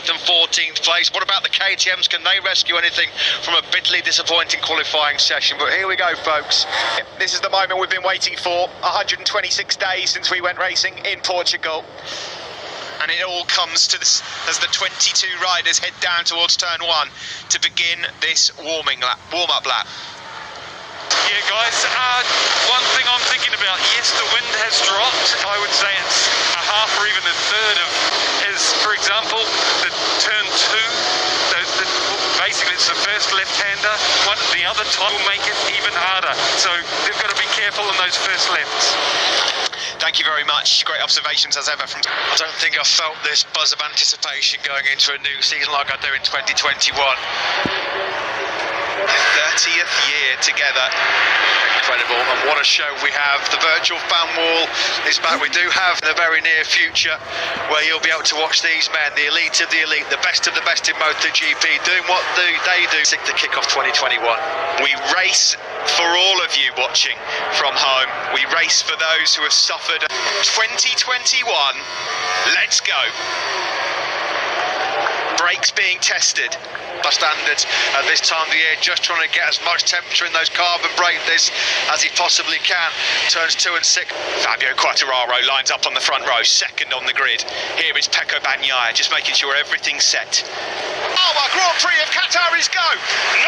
13th and 14th place. What about the KTMs? Can they rescue anything from a bitterly disappointing qualifying session? But here we go, folks. This is the moment we've been waiting for. 126 days since we went racing in Portugal. And it all comes to this as the 22 riders head down towards turn 1 to begin this warm-up lap. Yeah, guys, one thing I'm thinking about, yes, the wind has dropped. I would say it's a half or even a third of, for example, the turn 2, basically it's the first left-hander. The other time will make it even harder. So they've got to be careful on those first lefts. Thank you very much. Great observations as ever from... I don't think I felt this buzz of anticipation going into a new season like I do in 2021. 30th year together. Incredible, and what a show we have. The virtual fan wall is back. We do have in the very near future where you'll be able to watch these men, the elite of the elite, the best of the best in MotoGP, doing what they do to kick off 2021. We race for all of you watching from home. We race for those who have suffered. 2021, let's go. Brakes being tested by standards at this time of the year, just trying to get as much temperature in those carbon brake discs as he possibly can. Turns 2 and 6. Fabio Quartararo lines up on the front row, second on the grid. Here is Pecco Bagnaia, just making sure everything's set. Oh, our Grand Prix of Qatar is go.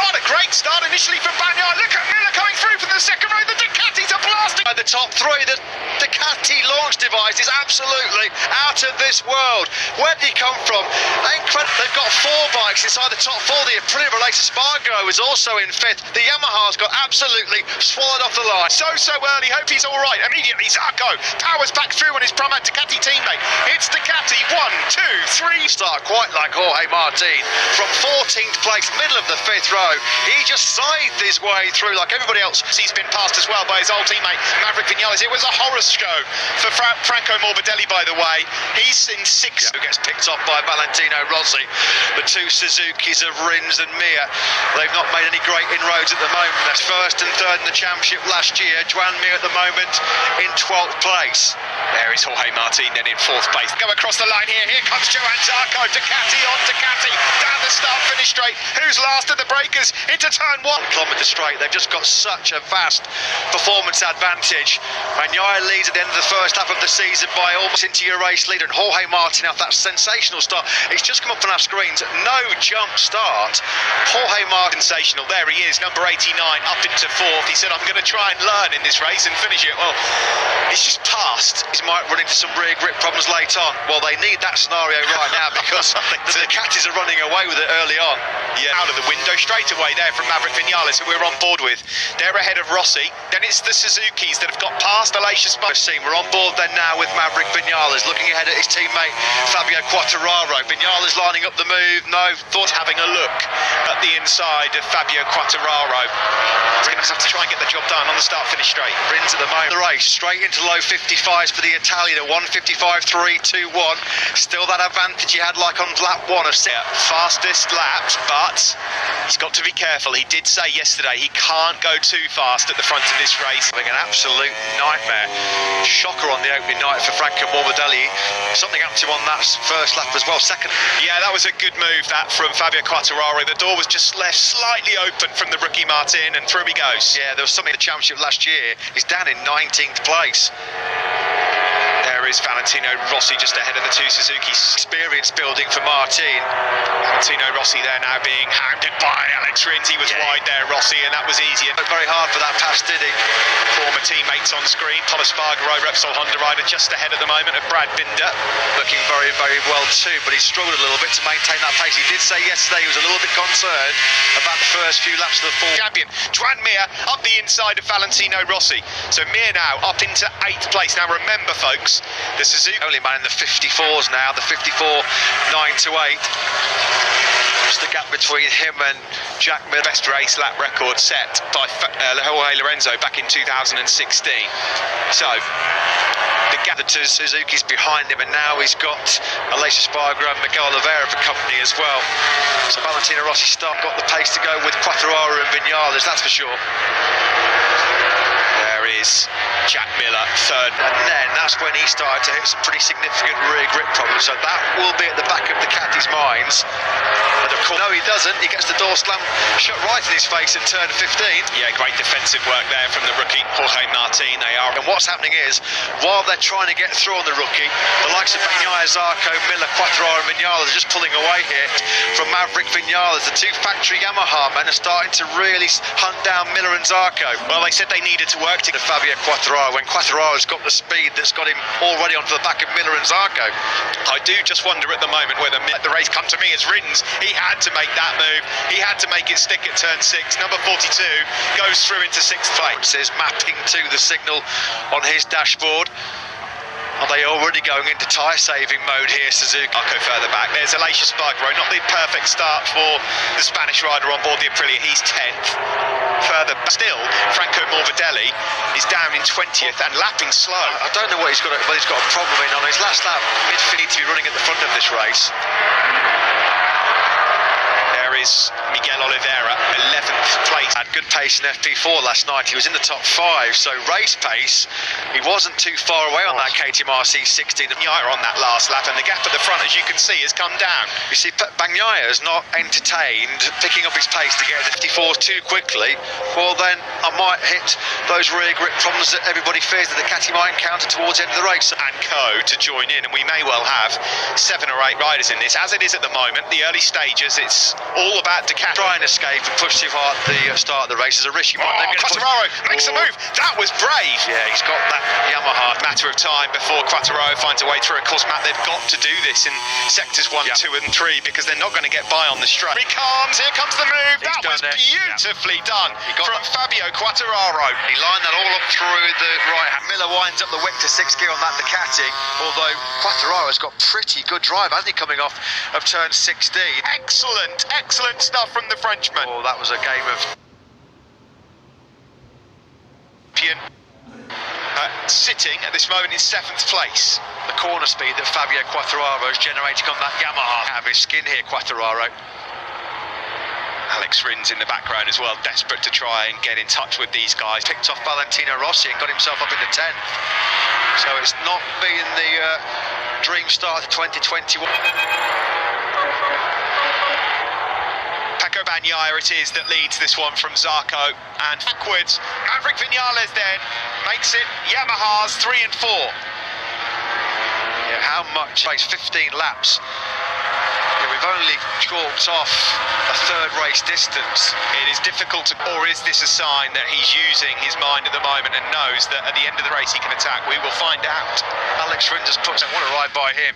Not a great start initially from Bagnaia. Look at Miller coming through from the second row. The Ducatis are blasting. At the top 3, the Ducati launch device is absolutely out of this world. Where did he come from? Incredible. They've got 4 bikes inside the top 4. The Aprilia Related Spargo is also in 5th. The Yamaha's got absolutely swallowed off the line. So early. Hope he's all right. Immediately, Zarco powers back through on his Pramac Ducati teammate. It's Ducati. 1, 2, 3. Start quite like Jorge Martin from 14th place, middle of the 5th row. He just scythed his way through like everybody else. He's been passed as well by his old teammate Maverick Vinales. It was a horror show for Franco Morbidelli, by the way. He's in 6th. Who gets picked off by Valentino Rossi. The 2 Suzukis of Rins and Mir. They've not made any great inroads at the moment. That's 1st and 3rd in the championship last year. Joan Mir at the moment in 12th place. There is Jorge Martin then in 4th place. Go across the line here. Here comes Joan Zarco. Ducati on Ducati. Down the start finish straight. Who's last of the breakers into turn 1? Kilometre straight. They've just got such a vast performance advantage. Bagnaia leads at the end of the first half of the season by almost into your race leader. And Jorge Martin off that sensational start. It's just come up on our screens. No jump start. Jorge Martin, sensational. There he is, number 89, up into 4th. He said, I'm going to try and learn in this race and finish it. Well, he's just passed. He might run into some rear grip problems later on. Well, they need that scenario right now because the Ducatis are running away with it early on. Yeah, out of the window straight away there from Maverick Vinales, who we're on board with. They're ahead of Rossi. Then it's the Suzukis that have got past Aleix Espargaro. We're on board then now with Maverick Vinales, looking ahead at his teammate Fabio Quartararo. Vinales lining up the move. No, thought having a look at the inside of Fabio Quartararo. He's going to have to try and get the job done on the start-finish straight. Rins at the moment. The race straight into low 55s for the Italian at 1:55.321. Still that advantage he had like on lap 1 of 6. Fastest laps, but he's got to be careful. He did say yesterday he can't go too fast at the front of this race. Having an absolute nightmare. Shocker on the opening night for Franco Morbidelli. Something happened to him on that first lap as well. Second. Yeah, that was a good move, that from Fabio Quartararo. The door was just left slightly open from the rookie Martin, and through he goes. Yeah, there was something in the championship last year. He's down in 19th place. There is Valentino Rossi just ahead of the 2 Suzukis. Experience building for Martin. Valentino Rossi there now being hounded by Alex Rins. He was wide there, Rossi, and that was easy. Very hard for that pass, did he? Former teammates on screen. Pol Espargaro, Repsol Honda rider, just ahead at the moment of Brad Binder. Looking very, very well too, but he struggled a little bit to maintain that pace. He did say yesterday he was a little bit concerned about the first few laps of the full champion. Joan Mir up the inside of Valentino Rossi. So Mir now up into 8th place. Now remember, folks, the Suzuki only man in the 54s now, the 54 9 to 8. Just the gap between him and Jack Miller. Best race lap record set by Jorge Lorenzo back in 2016. So the gap, the 2 Suzuki's behind him, and now he's got Aleix Espargaro and Miguel Oliveira for company as well. So Valentino Rossi got the pace to go with Quartararo and Vinales, that's for sure. There is Jack Miller, 3rd. And then that's when he started to hit some pretty significant rear grip problems. So that will be at the back of the Ducati's minds wins. And of course, no, he doesn't. He gets the door slam shut right in his face at turn 15. Yeah, great defensive work there from the rookie Jorge Martin. They are. And what's happening is, while they're trying to get through on the rookie, the likes of Bagnaia, Zarco, Miller, Quartararo and Vinales are just pulling away here from Maverick Vinales. The two factory Yamaha men are starting to really hunt down Miller and Zarco. Well, they said they needed to work together. Fabio Quartararo, when Quartararo's got the speed that's got him already onto the back of Miller and Zarco. I do just wonder at the moment whether the race come to me as Rins. He had to make that move. He had to make it stick at turn 6. Number 42 goes through into 6th place. Is mapping to the signal on his dashboard. Are they already going into tyre saving mode here, Suzuki? I'll go further back. There's Aleix Espargaro, not the perfect start for the Spanish rider on board the Aprilia. He's 10th. Further back still, Franco Morbidelli is down in 20th and lapping slow. I don't know what he's got, but he's got a problem in on his last lap. Midfield to be running at the front of this race. There is Miguel Oliveira, 11th place. Had good pace in FP4 last night. He was in the top 5, so race pace, he wasn't too far away on that KTM RC16. Bagnaia on that last lap, and the gap at the front, as you can see, has come down. You see, Bagnaia is not entertained picking up his pace to get to 54 too quickly. Well, then I might hit those rear grip problems that everybody fears that the Ducati might encounter towards the end of the race. And Co to join in, and we may well have 7 or 8 riders in this. As it is at the moment, the early stages, it's all about Ducati. Try and escape and push too hard at the start of the race is a risk. Quartararo makes a move. That was brave. Yeah, he's got that Yamaha. Matter of time before Quartararo finds a way through. Of course, Matt, they've got to do this in sectors 1, 2 and 3 because they're not going to get by on the straight. Here comes the move. That was beautifully done from Fabio Quartararo. He lined that all up through the right hand. Miller winds up the wick to 6th gear on that Ducati, although Quartararo's got pretty good drive, hasn't he, coming off of turn 16. Excellent stuff from the Frenchman. Oh, that was a game of... Sitting at this moment in 7th place. The corner speed that Fabio Quartararo is generating on that Yamaha. Have his skin here, Quartararo. Alex Rins in the background as well, desperate to try and get in touch with these guys. Picked off Valentino Rossi and got himself up in the 10th. So it's not been the dream start of 2021. Paco Bagnaia it is that leads this one from Zarco, and backwards Maverick Vinales then makes it Yamaha's 3 and 4. Yeah, how much? 15 laps. Yeah, we've only chalked off a 3rd race distance. It is difficult to, or is this a sign that he's using his mind at the moment and knows that at the end of the race he can attack? We will find out. Alex Rins has put what a ride by him,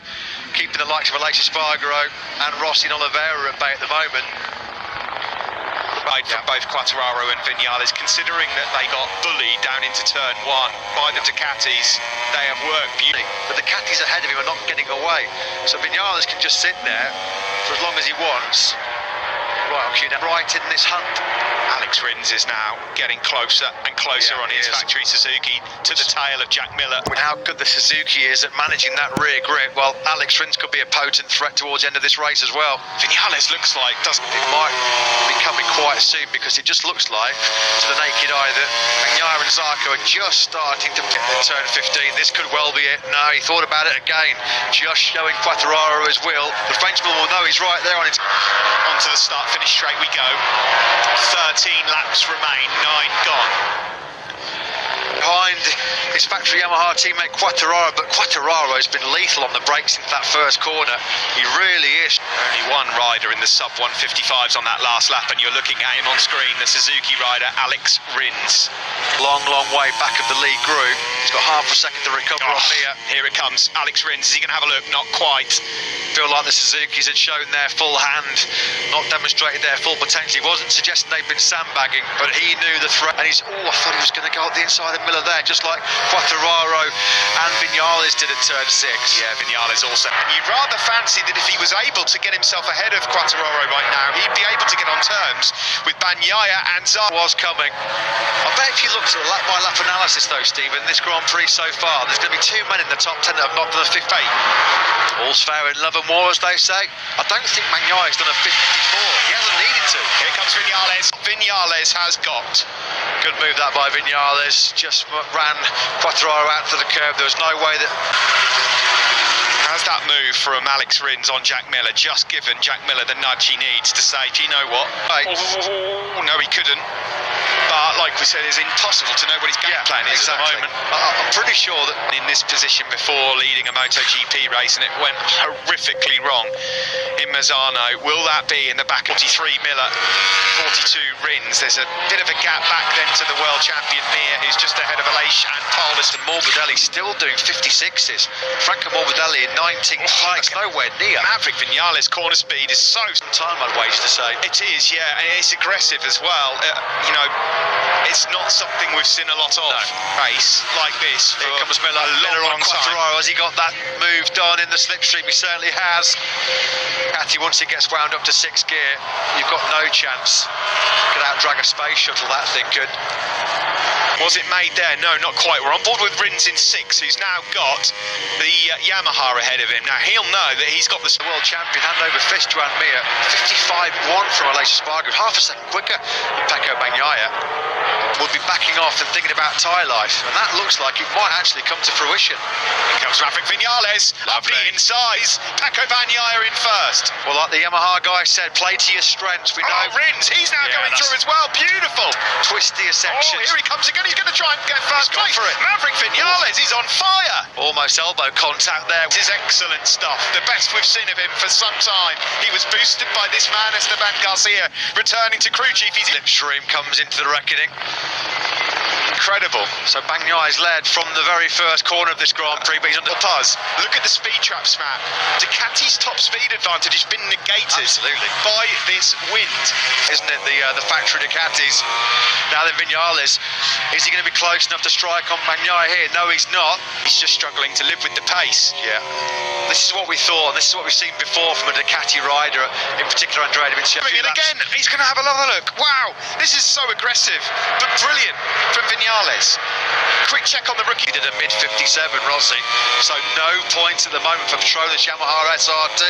keeping the likes of Aleix Espargaro and Rossi and Oliveira at bay at the moment. Right from both Quartararo and Vinales, considering that they got bullied down into turn 1 by the Ducatis. They have worked beautifully. But the Ducatis ahead of him are not getting away, so Vinales can just sit there for as long as he wants. Right, I'll cue down right in this hunt. Alex Rins is now getting closer and closer on his factory Suzuki to the tail of Jack Miller. With how good the Suzuki is at managing that rear grip, well, Alex Rins could be a potent threat towards the end of this race as well. Vinales looks like it might be coming quite soon, because it just looks like to the naked eye that Bagnaia and Zarco are just starting to pick the turn 15. This could well be it. No, he thought about it again, just showing Quartararo his will. The Frenchman will know he's right there on it. Onto the start finish straight we go. 13 laps remain, 9 gone. Behind his factory Yamaha teammate Quartararo, but Quartararo has been lethal on the brakes into that first corner. He really is. Only one rider in the sub 155s on that last lap, and you're looking at him on screen, the Suzuki rider Alex Rins. Long way back of the lead group. He's got half a second to recover on Mia. Here it comes, Alex Rins. Is he going to have a look? Not quite. Feel like the Suzukis had shown their full hand, not demonstrated their full potential. He wasn't suggesting they've been sandbagging, but he knew the threat. And he's, I thought he was going to go up the inside of Miller there, just like Quartararo and Vinales did at turn 6. Yeah, Vinales also. And you'd rather fancy that if he was able to get himself ahead of Quartararo right now, he'd be able to get on terms with Bagnaia and Zarco. Was coming. I bet if you looked at the lap-by-lap analysis though, Stephen, this Grand Prix so far, there's going to be 2 men in the top 10 that have not done a 58. All's fair in love and war, as they say. I don't think Magnaia's done a 54. He hasn't needed to. Here comes Vinales. Vinales has got. Good move that by Vinales. Just ran Quartararo out to the curb. There was no way that... Has that move from Alex Rins on Jack Miller just given Jack Miller the nudge he needs to say, do you know what? Oh, no, he couldn't. But like we said, it's impossible to know what his game plan is at the moment. I'm pretty sure that In this position before leading a MotoGP race, and it went horrifically wrong in Mazzano. Will that be in the back? 43 Miller, 42 Rins. There's a bit of a gap back then to the world champion Mir, who's just ahead of Aleix and Paulus. and Morbidelli still doing 56s. Franco Morbidelli in 19th place, nowhere near. Maverick Vinales' corner speed is so Time, I'd wager to say. It is, yeah, and it's aggressive as well. You know, it's not something we've seen a lot of. Race like this for Here comes Miller, long on time. Quartararo. Has he got that move done in the slipstream? He certainly has. Cathy, once it gets wound up to 6th gear, you've got no chance. Could out-drag a space shuttle, that thing could. Was it made there? No, not quite. We're on board with Rins in 6, who's now got the Yamaha ahead of him. Now, he'll know that he's got the World champion hand over fist to Mir. 55-1 from Aleix Espargaro, half a second quicker than Pecco Bagnaia. Will be backing off and thinking about tyre life, and that looks like it might actually come to fruition. Here comes Maverick Vinales, lovely in size. Pecco Bagnaia in first. Well, like the Yamaha guy said, play to your strengths. We know Rins, he's now going through as well. Beautiful. twistier Oh, sections. here he comes again. He's going to try and get first He's gone place. for it. Maverick Vinales, he's on fire. Almost elbow contact there. This is excellent stuff. The best we've seen of him for some time. He was boosted by this man, Esteban Garcia, returning to crew chief. He's Slipstream comes into the reckoning. incredible. So Bagnaia's led from the very first corner of this Grand Prix, but he's under the Buzz. Look at the speed traps map. Ducati's top speed advantage has been negated Absolutely. by this wind. isn't it? The factory Ducatis. Now then, Vinales, is he going to be close enough to strike on Bagnaia here? No, he's not. He's just struggling to live with the pace. Yeah. This is what we thought, and this is what we've seen before from a Ducati rider, in particular Andrea De Vincenzi. And again, he's going to have another look. Wow, this is so aggressive, but brilliant from Vinales. Quick check on the rookie. He did a mid-57, Rossi. So no points at the moment for Petronas Yamaha SRT.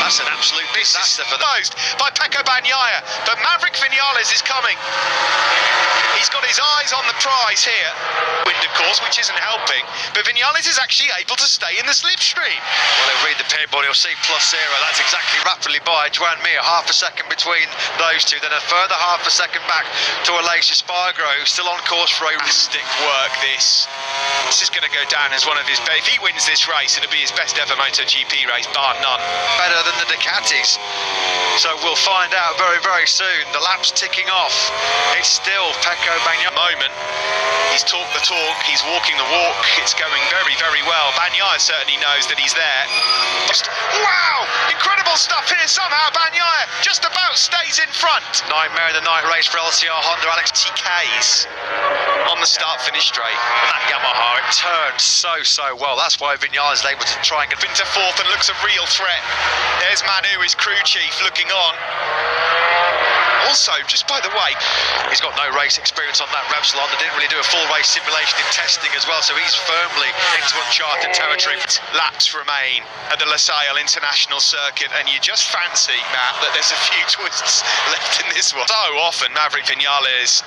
That's an absolute disaster for them. Closed by Pecco Bagnaia, but Maverick Vinales is coming. He's got his eyes on the prize here. Wind, of course, which isn't helping, but Vinales is actually able to stay in the slipstream. Well, he'll read the pin board, he'll see +0. That's exactly rapidly by Joan Mir. Half a second between those two, then a further half a second back to Aleix Espargaro, who's still on course for a Fantastic work, this. This is going to go down as one of his best. If he wins this race, it'll be his best ever MotoGP race, bar none. better than the Ducatis. So we'll find out very, very soon. The lap's ticking off. It's still Pecco Bagnaia. Moment. He's talked the talk, he's walking the walk. It's going very, very well. Bagnaia certainly knows that he's there. Wow! Incredible stuff here. Somehow Bagnaia just about stays in front. Nightmare in the night race for LCR Honda. Alex TKs on the start-finish straight. and that Yamaha, it turned so well. That's why Vinales is able to try and get Into fourth and looks a real threat. There's Manu, his crew chief, looking on. Also, just by the way, He's got no race experience on that Repsol Honda. Didn't really do a full race simulation in testing as well, so he's firmly into uncharted territory. laps remain at the Losail International Circuit, and you just fancy, Matt, that there's a few twists left in this one. So often, Maverick Vinales